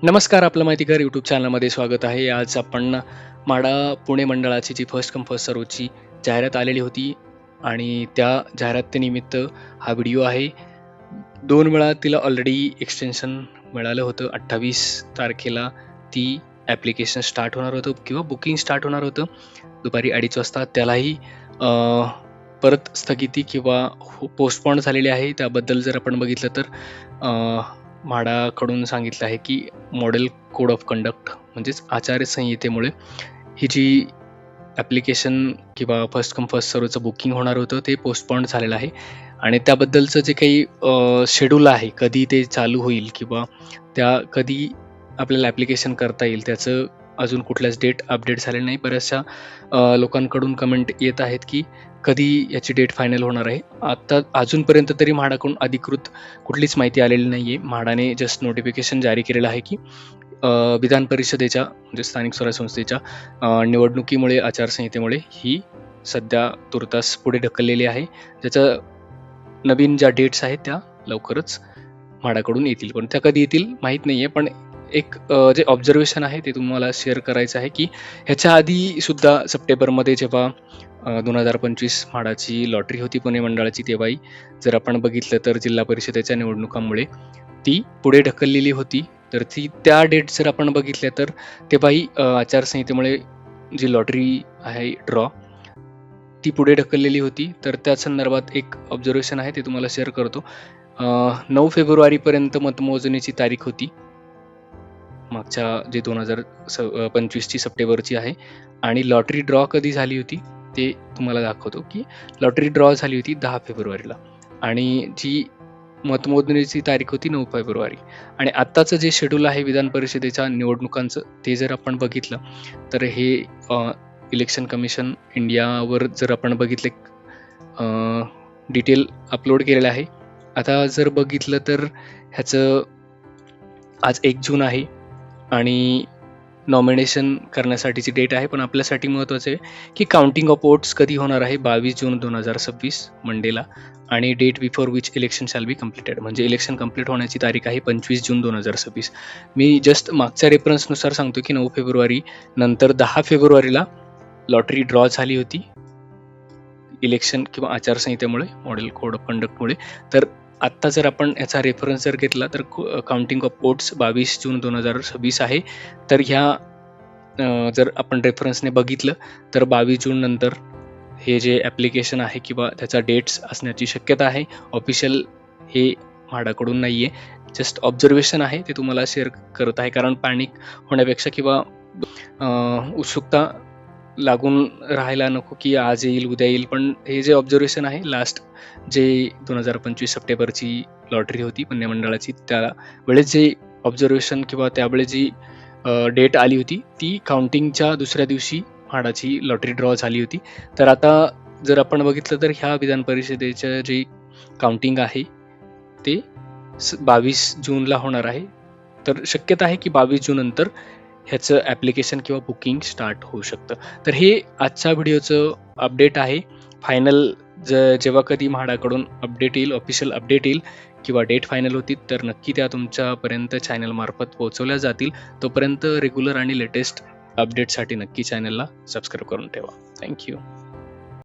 नमस्कार, आपलं माहितीगार यूट्यूब चॅनलमध्ये स्वागत आहे. आज आपण म्हाडा पुणे मंडळाची जी फर्स्ट कम फर्स्ट सर्व्हची जाहिरात आलेली होती आणि त्या जाहिरातीनिमित्त हा व्हिडिओ आहे. 2 वेळा तिला ऑलरेडी एक्सटेन्शन मिळालं होतं. 28 तारखेला ती ॲप्लिकेशन स्टार्ट होणार होतं किंवा बुकिंग स्टार्ट होणार होतं दुपारी 2:30 वाजता. त्यालाही अ, परत स्थगिती किंवा पोस्टपोन झालेली आहे. त्याबद्दल जर आपण बघितलं तर म्हाडाकडून सांगितलं आहे की मॉडेल कोड ऑफ कंडक्ट म्हणजेच आचारसंहितेमुळे ही जी ॲप्लिकेशन किंवा फर्स्ट कम फर्स्ट सर्व्हचं बुकिंग होणार होतं ते पोस्टपोन झालेलं आहे आणि त्याबद्दलचं जे काही शेड्यूल आहे, कधी ते चालू होईल किंवा त्या कधी आपल्याला ॲप्लिकेशन करता येईल त्याचं अजून कुठल्याच डेट अपडेट झालेलं नाही. बऱ्याचशा लोकांकडून कमेंट येत आहेत की कधी याची डेट फायनल होणार आहे. आता अजूनपर्यंत तरी म्हाडाकडून अधिकृत कुठलीच माहिती आलेली नाही आहे. म्हाडाने जस्ट नोटिफिकेशन जारी केलेलं आहे की विधान परिषदेच्या म्हणजे स्थानिक स्वराज्य संस्थेच्या निवडणुकीमुळे आचारसंहितेमुळे ही सध्या तुर्तास पुढे ढकललेली आहे. ज्याच्या नवीन ज्या डेट्स आहेत त्या लवकरच म्हाडाकडून येतील, पण त्या कधी येतील माहीत नाही आहे. पण एक जे ऑब्झर्वेशन आहे ते तुम्हाला शेअर करायचं आहे की ह्याच्या आधी सुद्धा सप्टेंबरमध्ये जेव्हा 2025 म्हाडाची लॉटरी होती पुणे मंडळाची, तेव्हाही जर आपण बघितलं तर जिल्हा परिषदेच्या निवडणुकांमुळे ती पुढे ढकललेली होती. तर त्या डेट जर आपण बघितल्या तर तेव्हाही आचारसंहितेमुळे जी लॉटरी आहे ड्रॉ ती पुढे ढकललेली होती. तर त्या संदर्भात एक ऑब्झर्वेशन आहे ते तुम्हाला शेअर करतो. 9 फेब्रुवारीपर्यंत मतमोजणीची तारीख होती. मागच्या जे 2025ची सप्टेंबरची आहे आणि लॉटरी ड्रॉ कधी झाली होती ते तुम्हाला दाखवतो की लॉटरी ड्रॉ झाली होती 10 फेब्रुवारीला आणि जी मतमोजणीची तारीख होती 9 फेब्रुवारी. आणि आत्ताचं जे शेड्यूल आहे विधान परिषदेच्या निवडणुकांचं ते जर आपण बघितलं तर हे इलेक्शन कमिशन इंडियावर जर आपण बघितले डिटेल अपलोड केलेलं आहे. आता जर बघितलं तर ह्याचं आज 1 जून आहे आणि नॉमिनेशन करण्यासाठीची डेट आहे. पण आपल्यासाठी महत्त्वाचं आहे की काउंटिंग ऑफ वोट्स कधी होणार आहे 22 जून 2026 मंडेला आणि date before which election shall be completed म्हणजे इलेक्शन कम्प्लीट होण्याची तारीख आहे 25 जून 2026. मी जस्ट मागच्या रेफरन्सनुसार सांगतो की 9 फेब्रुवारी नंतर 10 फेब्रुवारीला लॉटरी ड्रॉ झाली होती इलेक्शन किंवा आचारसंहितेमुळे, मॉडेल कोड ऑफ कंडक्टमुळे. तर आत्ता जर आपण याचा रेफरन्स जर घेतला तर काउंटिंग ऑफ वोट्स 22 जून 2026 आहे. तर ह्या जर आपण रेफरन्सने बघितलं तर 22 जून नंतर हे जे ॲप्लिकेशन आहे किंवा त्याचा डेट्स असण्याची शक्यता आहे. ऑफिशियल हे म्हाडाकडून नाही आहे, जस्ट ऑब्झर्वेशन आहे ते तुम्हाला शेअर करत आहे. कारण पॅनिक होण्यापेक्षा किंवा उत्सुकता लागून राहायला नको की आज येईल उद्या येईल. पण हे जे ऑब्झर्वेशन आहे लास्ट जे 2025 सप्टेंबरची लॉटरी होती पुणे मंडळाची, त्यावेळेस जे ऑब्झर्वेशन किंवा त्यावेळेस जी डेट आली होती ती काउंटिंगच्या दुसऱ्या दिवशी म्हाडाची लॉटरी ड्रॉ झाली होती. तर आता जर आपण बघितलं तर ह्या विधान परिषदेचं जे काउंटिंग आहे ते 22 जूनला होणार आहे. तर शक्यता आहे की 22 जून नंतर ह्याचं ॲप्लिकेशन किंवा बुकिंग स्टार्ट होऊ शकतं. तर हे आजच्या व्हिडिओचं अपडेट आहे. फायनल जेव्हा कधी म्हाडाकडून अपडेट येईल, ऑफिशियल अपडेट येईल किंवा डेट फायनल होती तर नक्की त्या तुमच्यापर्यंत चॅनलमार्फत पोहोचवल्या जातील. तोपर्यंत रेग्युलर आणि लेटेस्ट अपडेटसाठी नक्की चॅनलला सबस्क्राईब करून ठेवा. थँक्यू.